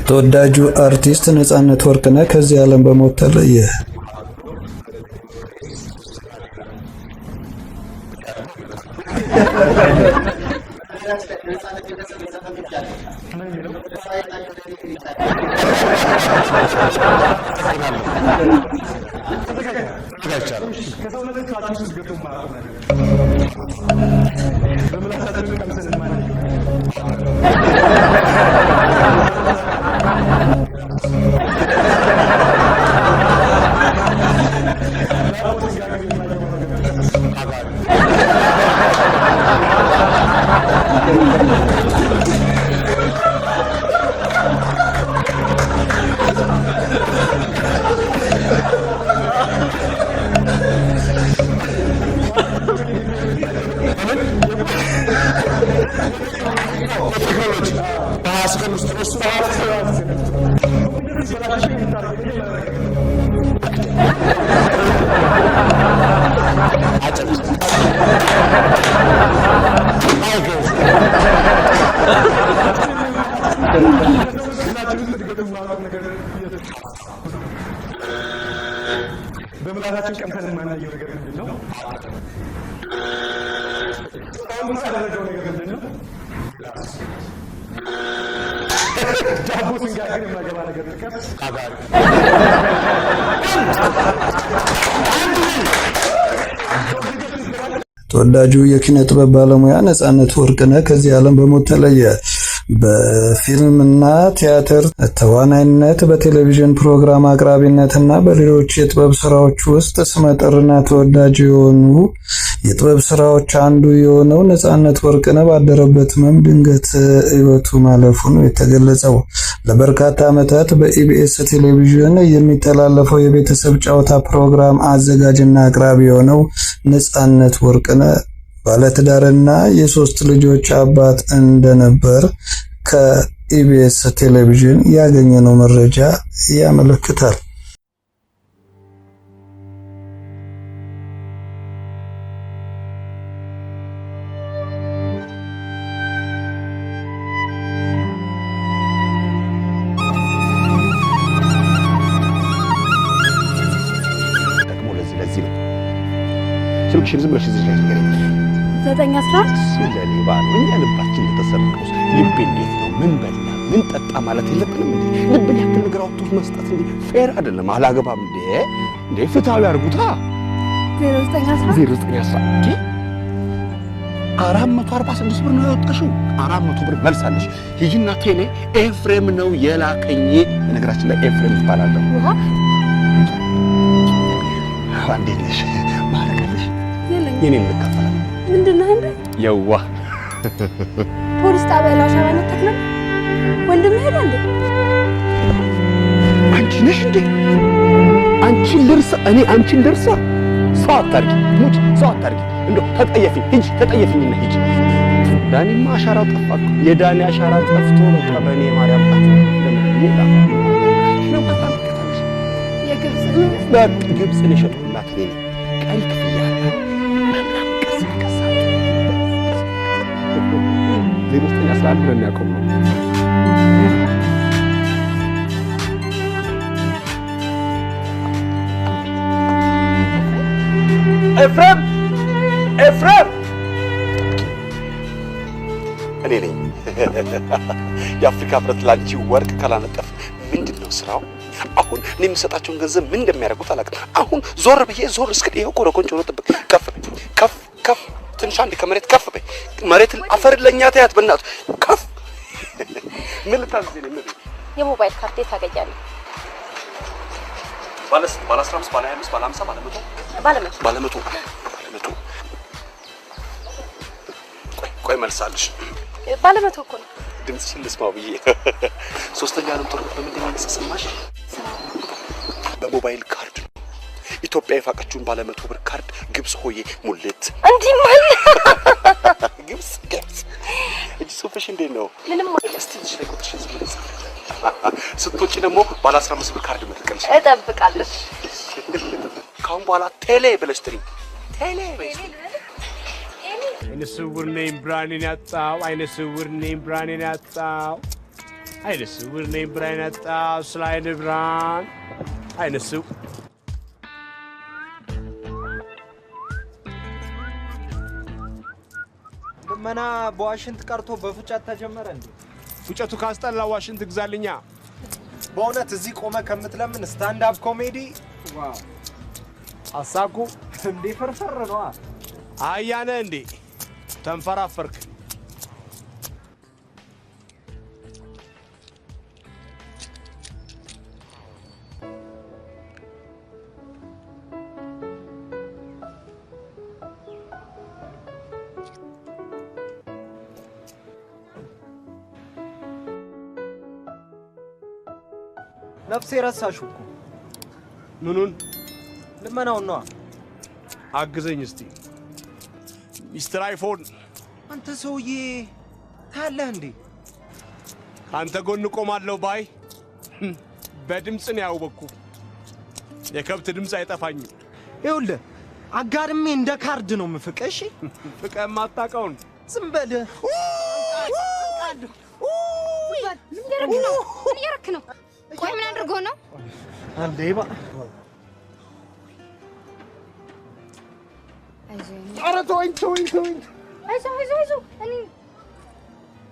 ተወዳጁ አርቲስት ነጻነት ወርቅነህ ከዚህ ዓለም በሞት ተለየ። በምላታችን ቀምተን ማናየው ነገር ምንድነው? አሁን ያደረገው ነገር ምንድነው? ዳቦ ስንጋግር የማገባ ነገር ጥቀስ አጋር ተወዳጁ የኪነ ጥበብ ባለሙያ ነጻነት ወርቅነህ ከዚህ ዓለም በሞት ተለየ። በፊልምና ቲያትር ተዋናይነት፣ በቴሌቪዥን ፕሮግራም አቅራቢነትና በሌሎች የጥበብ ስራዎች ውስጥ ስመጥርና ተወዳጅ የሆኑ የጥበብ ስራዎች አንዱ የሆነው ነጻነት ወርቅነህ ባደረበት ህመም ድንገት ህይወቱ ማለፉ ነው የተገለጸው። ለበርካታ ዓመታት በኢቢኤስ ቴሌቪዥን የሚተላለፈው የቤተሰብ ጨዋታ ፕሮግራም አዘጋጅና አቅራቢ የሆነው ነጻነት ወርቅነህ ባለትዳርና የሶስት ልጆች አባት እንደነበር ከኢቢኤስ ቴሌቪዥን ያገኘነው መረጃ ያመለክታል። ስልክሽን ዝም ብለሽ እዚህ ላይ ንገረኝ። 9:11 ስለሌባ ነው እኛ ልባችን የተሰረቀው። ልብ እንዴት ነው? ምን በላ ምን ጠጣ ማለት የለብንም እንዴ? ልብን ያክል ነገር አውጥቶ መስጠት እንዴ ፌር አይደለም። አላገባም እንዴ ፍትሃዊ አድርጉታ። 09:11 446 ብር ነው ያወጣሽው። 400 ብር መልሳለሽ። ሂጂና ቴሌ ኤፍሬም ነው የላከኝ። በነገራችን ላይ ኤፍሬም ይባላል። አንዴ ነሽ ማለቀለሽ የኔን ልከፈላል። ምንድነው እንዴ? የዋ ፖሊስ ጣቢያ ላሻባነ ተክለም ወንድም ሄደ እንዴ? አንቺ ነሽ እንዴ? አንቺን ልርሳ እኔ አንቺን ልርሳ? ሰው አታርጊ ሙጭ ሰው አታርጊ። እንደው ተጠየፊ ሂጂ ተጠየፊኝና ሂጂ። ዳኒማ አሻራው ጠፋ። የዳኒ አሻራ ጠፍቶ ነው ከበኔ ማርያም ግብጽ ነው የሸጡላት ነኝ ቀን ክፍያ ምናምን ቀስ ከሳ 09:11 ብለን ያቆምነው። ኤፍሬም እኔ ነኝ። የአፍሪካ ህብረት ላንቺ ወርቅ ካላነጠፍ ምንድነው ስራው? አሁን እኔ የምሰጣቸውን ገንዘብ ምን እንደሚያደርጉት አላውቅም። አሁን ዞር ብዬ ዞር እስከ ይሄው ኮረኮንቾ ነው ጥብቅ ከፍ ትንሽ አንድ ከመሬት ከፍ በይ። መሬት አፈር ለኛ ታያት በእናቱ ከፍ ምን ልታዝኝ ነው? ምን የሞባይል ካርድ ታገኛለህ? ባለ 15 ባለ 25 ባለ 50 ባለ 100 ቆይ መልሳለሽ። ባለ 100 እኮ ነው። ድምፅሽን ልስማው ብዬ ሶስተኛ ዓለም ጦርነት በምንድን ነው የተሰማሽ? በሞባይል ካርድ ኢትዮጵያ የፋቀችውን ባለ 100 ብር ካርድ ግብጽ ሆዬ ሙሌት እንዲህ ማለት ግብጽ እጅ ሶፍሽ እንዴት ነው? ምንም ማለት እስቲ ልጅ ላይ ቁጥርሽን ዝም ስትወጪ ደግሞ ባለ 15 ብር ካርድ መጥቀልሽ እጠብቃለሁ። ካሁን በኋላ ቴሌ ብለሽ ጥሪ ቴሌ በይስ አይነ ስውር ነኝ ብርሃኔን ያጣው አይነ ስውር ነኝ ብርሃኔን ያጣው አይነሱ ነኝ ብራይን አጣው ስላይን ብራን አይነሱ ልመና በዋሽንት ቀርቶ በፉጨት ተጀመረ እንዴ? ፉጨቱ ካስጠላ ዋሽንት ግዛልኛ። በእውነት እዚህ ቆመ ከምትለምን ስታንድ አፕ ኮሜዲ ዋው አሳኩ እንዴ ፈርፈር ነው። አያነ እንዴ ተንፈራፈርክ። ነፍሴ ረሳሽው እኮ ምኑን? ልመናውን ነው። አግዘኝ እስቲ ሚስተር አይፎን። አንተ ሰውዬ ታለህ እንዴ? አንተ ጎን ቆማለሁ ባይ በድምጽ ነው ያውበኩ። የከብት ድምጽ አይጠፋኝም። ይኸውልህ አጋርሜ እንደ ካርድ ነው የምፍቅህ። እሺ ፍቅህ የማታውቀውን ዝም በል። ምን እያደረክ ነው? ቆይ ምን አድርጎ ነው? አንዴባ አይዞህ ኧረ ተወኝ። አይዞህ እኔ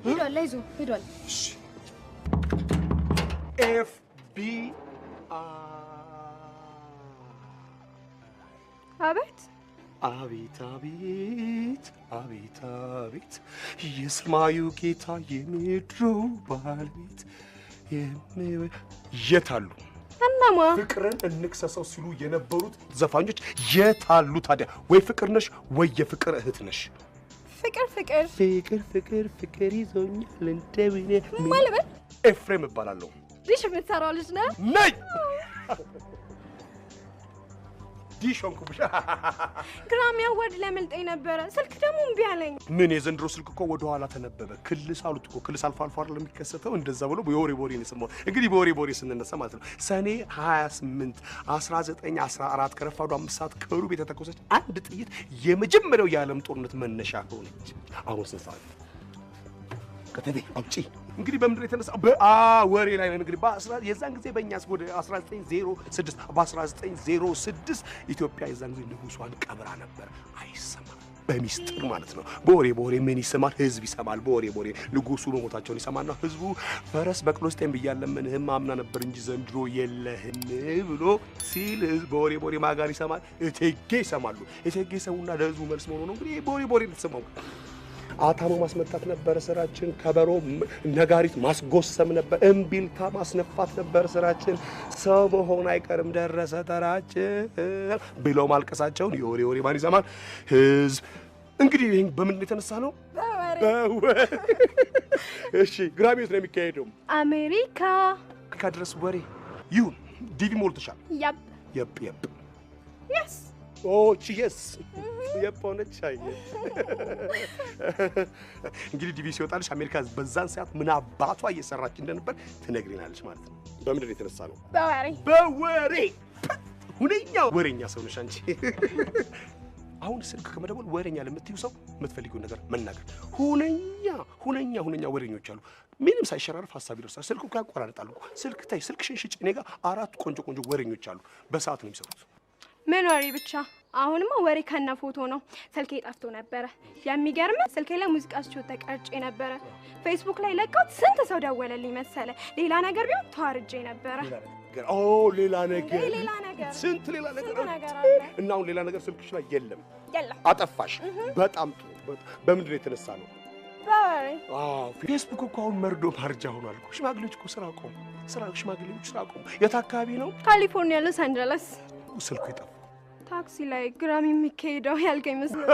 ሄዷል። ኤፍ ቢ አቤት አቤት አቤት አቤት አቤት የሰማዩ ጌታ የምድሩ ባለቤት የታሉ? እናማ ፍቅርን እንክሰሰው ሲሉ የነበሩት ዘፋኞች የታሉ ታዲያ? ወይ ፍቅር ነሽ ወይ የፍቅር እህት ነሽ? ፍቅር ይዞኛል እንደምን ማለበል ኤፍሬም እባላለሁ። ዲሽ የምትሰራው ልጅ ነህ? ነይ ዲሾንኩብሽ። ግራም ያወድ ለምልጠኝ ነበረ። ስልክ ደግሞ እምቢ አለኝ። ምን የዘንድሮ ስልክ እኮ ወደ ኋላ ተነበበ። ክልስ አሉት እኮ ክልስ አልፎ አልፎ አይደል የሚከሰተው? እንደዛ ብሎ በወሬ ነው የሰማው። እንግዲህ በወሬ ስንነሳ ማለት ነው ሰኔ 28 1914 ከረፋዱ 5 ሰዓት ከሩብ የተተኮሰች አንድ ጥይት የመጀመሪያው የዓለም ጦርነት መነሻ ሆነች። አሁን ስንት ሰዓት ከተቤ አውጪ እንግዲህ በምድር የተነሳ ወሬ ላይ ነው እንግዲህ የዛን ጊዜ በእኛስ ወደ 1906 ኢትዮጵያ የዛን ጊዜ ንጉሷን ቀብራ ነበር። አይሰማም በሚስጥር ማለት ነው። በወሬ ምን ይሰማል? ህዝብ ይሰማል። በወሬ ንጉሱ መሞታቸውን ይሰማና ህዝቡ ፈረስ በቅሎ ስጤን ብያለምንህም አምና ነበር እንጂ ዘንድሮ የለህም ብሎ ሲል ህዝብ በወሬ ማጋር ይሰማል። እቴጌ ይሰማሉ። እቴጌ ሰውና ለህዝቡ መልስ መሆኑ ነው እንግዲህ በወሬ ተሰማው። አታሞ ማስመታት ነበር ስራችን። ከበሮ ነጋሪት ማስጎሰም ነበር። እምቢልታ ማስነፋት ነበር ስራችን። ሰው መሆን አይቀርም ደረሰ ተራችን ብለው ማልቀሳቸውን የወሬ ማን ይሰማል? ህዝብ። እንግዲህ ይሄን በምን የተነሳ ነው? በወሬ። እሺ ግራሚት ነው የሚካሄደው አሜሪካ ድረስ ወሬ ይሁን። ዲቪ ሞልተሻል? የፕ yes ቺየስ የፖነች አየሽ። እንግዲህ ዲቪ ሲወጣልሽ አሜሪካ በዛን ሰዓት ምን አባቷ እየሰራች እንደነበር ትነግሪናለሽ ማለት ነው። በምንድን ነው የተነሳ ነው? በወሬ ሁነኛ ወሬኛ ሰው ነሽ አንቺ። አሁን ስልክ ከመደወል ወሬኛ ለምትዩ ሰው የምትፈልጊው ነገር መናገር። ሁነኛ ወሬኞች አሉ። ምንም ሳይሸራረፍ ሐሳብ ይደርሳል። ስልኩ ያቆራርጣሉ። ስልክሽን ሽጭ። እኔ ጋር 4 ቆንጆ ወሬኞች አሉ። በሰዓት ነው የሚሰሩት። ምን ወሬ ብቻ? አሁንማ ወሬ ከነ ፎቶ ነው። ስልኬ ጠፍቶ ነበረ። የሚገርም ስልኬ ላይ ሙዚቃቸው ተቀርጬ ነበረ። ፌስቡክ ላይ ለቃት ስንት ሰው ደወለልኝ መሰለ። ሌላ ነገር ቢሆን ተዋርጄ ነበረ። ሌላ ነገር ስንት ሌላ ነገር እና አሁን ሌላ ነገር ስልክሽ ላይ የለም። አጠፋሽ። በጣም ጥሩ። በምንድን ነው የተነሳ ነው? በወሬ። ፌስቡክ እኮ አሁን መርዶ ማርጃ ሆኗል እኮ። ሽማግሌዎች እኮ ስራ ቆሙ። የት አካባቢ ነው? ካሊፎርኒያ ሎስ አንጀለስ። ስልኩ ይጠፋ። ታክሲ ላይ ግራም የሚካሄደው ያልከኝ መስሎኝ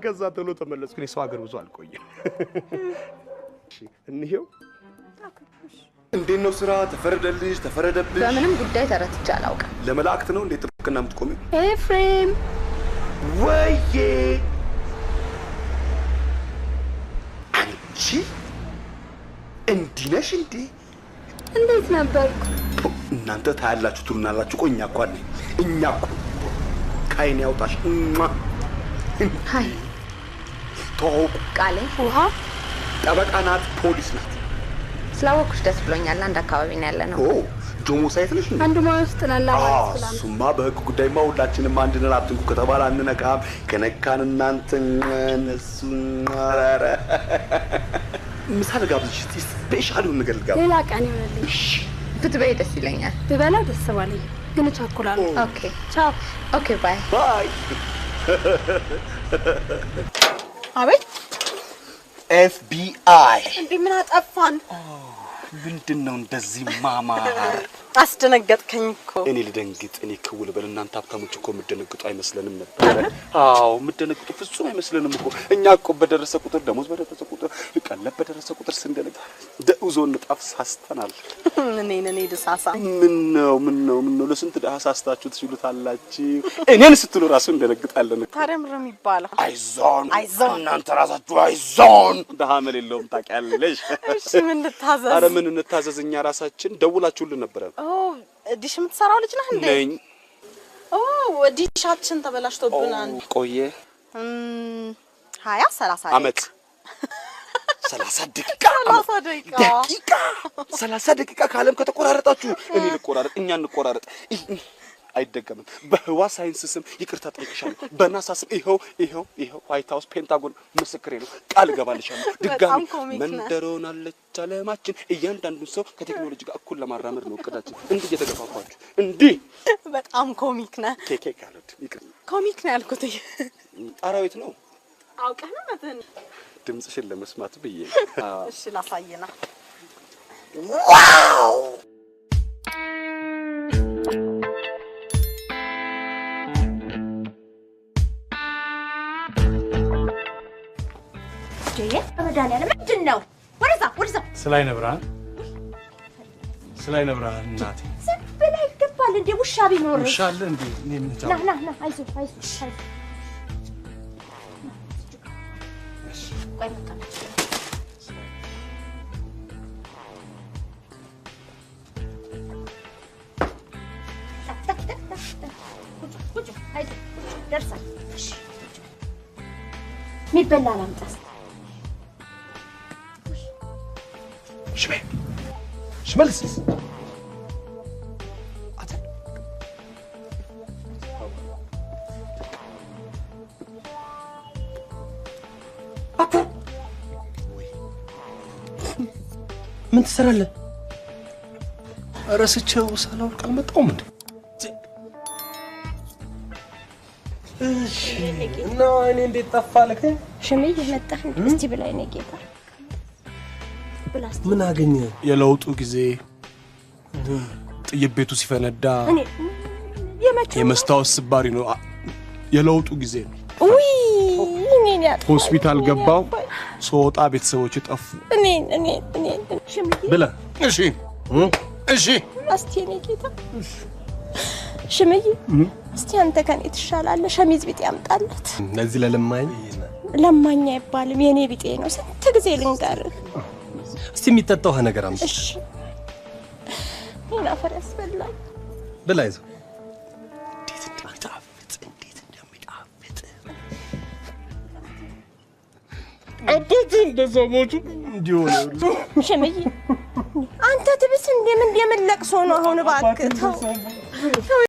ከዛ ቶሎ ተመለስኩ። እኔ ሰው ሀገር ብዙ አልቆየም። እሺ እንሂው። እንዴት ነው ስራ? ተፈረደልሽ? ተፈረደብሽ? በምንም ጉዳይ ተረትቼ አላውቅም። ለመላእክት ነው እንዴ ጥብቅና የምትቆሚው? ኤፍሬም ወይዬ አንቺ እንዲህ ነሽ እንዴ? እንዴት ነበርኩ? እናንተ ታያላችሁ ትሉናላችሁ። ቆይ እኛ እኮ ከዓይን ያውጣሽ። ሃይ ተዋውቁ። ቃሌ ውሃ ጠበቃ ናት፣ ፖሊስ ናት። ስላወኩሽ ደስ ብሎኛል። አንድ አካባቢ ነው ያለነው። ኦ ጆሞ ሳይት ነሽ? አንዱ ማውስጥ ላላ ማለት ሰላም ሱማ በህግ ጉዳይማ ሁላችንም አንድ ነን። አትንኩ ከተባለ አንነካም። ከነካን እናንተ እነሱ ማራራ ምሳሌ ጋብዝሽ ስፔሻል ነገር ልጋብዝ። ሌላ ቀን ይሆነልኝ። ብትበይ ደስ ይለኛል። ብበላ ደስ ባለኝ ግን ቻኩላለሁ። ኦኬ ቻው። ኦኬ ባይ ባይ። አቤት FBI እንዴ ምን አጠፋን? ምንድነው እንደዚህ ማማር? አስደነገጥከኝ እኮ። እኔ ልደንግጥ እኔ ክውል በል እናንተ ሀብታሞች እኮ የምትደነግጡ አይመስለንም ነበር። አዎ የምትደነግጡ ፍጹም አይመስለንም እኮ። እኛ እኮ በደረሰ ቁጥር ደሞዝ በደረሰ ቁጥር ቀለብ በደረሰ ቁጥር ስንደነግ ደውዞ እንጣፍ ሳስተናል። እኔ ደሳሳ ምን ነው ለስንት ደሃ ሳስታችሁ ትችሉታላችሁ? እኔን ስትሉ ራሱ እንደነግጣለን። ታዲያ ምንም ይባላል። አይዞን እናንተ ራሳችሁ አይዞን። ደሃ መሌለውም ታውቂያለሽ። እሺ ምን ልታዘዝ? አረ ምን እንታዘዝ? እኛ ራሳችን ደውላችሁልን ነበር። ዲሽ የምትሰራው ልጅ ነህ እንዴ? ነኝ። ዲሻችን ተበላሽቶብናል። ቆየ 20-30 አመት 30 ደቂቃ 30 ደቂቃ ካለም ከተቆራረጣችሁ እኔ ልቆራረጥ እኛ እንቆራረጥ። አይደገምም። በህዋ ሳይንስ ስም ይቅርታ ጠይቅሻለሁ። በናሳ ስም ይሄው ዋይት ሃውስ ፔንታጎን ምስክሬ ነው። ቃል ገባልሻለሁ። ድጋሚ መንደሮናለች ዓለማችን እያንዳንዱን ሰው ከቴክኖሎጂ ጋር እኩል ለማራመድ ነው እቅዳችን። እንዲህ እየተገፋፋችሁ እንዲህ በጣም ኮሚክ ነህ። ኬኬ ካሉት ይቅር ኮሚክ ነው ያልኩት። ጣራዊት ነው አውቀህ ነው መተን ድምጽሽን ለመስማት ብዬ። እሺ ላሳየና ዋው አመዳለ ምንድነው? ወደዛ ስላይነ ብርሃን እናቴ ብላ ይገባል እንዴ? ውሻ ቢኖር ውሻ አለ እንዴ? እኔ ምን ታው ና አይዞህ ቆይ መጣ ደርሳ ሚበላ ላምጣስ ሽመልስ ምን ትሰራለህ? ረስቼው ሳላውቅ አልመጣሁም እንዴ? እሺ እና እኔ እንዴት ጠፋለህ? ሽምዬ መጣህ እስቲ ብላኝ ነው ጌታ ብላስ ምን አገኘ? የለውጡ ጊዜ ጥይት ቤቱ ሲፈነዳ የመስታወት ስባሪ ነው። የለውጡ ጊዜ ነው። ውይ እኔ ሆስፒታል ገባው ሶጣ ቤተሰቦች ጠፉ። እኔ ሽምዬ ብላ እሺ እስቲ እኔ ጌታ ሽምዬ እስቲ አንተ ከኔ ትሻላለህ። ሸሚዝ ቢጤ ያምጣለት። ለዚህ ለማኝ አይባልም የኔ ቢጤ ነው። ስንት ጊዜ ልንገርህ። እስቲ የሚጠጣው ነገር አምጪ። እሺ ምን አፈር ያስበላል። ብላ ይዘው እንዴት እንደሰሞቹ እንዲሆነ ሽምዬ አንተ ትብስ እንደምን ለቅሶ ነው አሁን እባክህ ተው።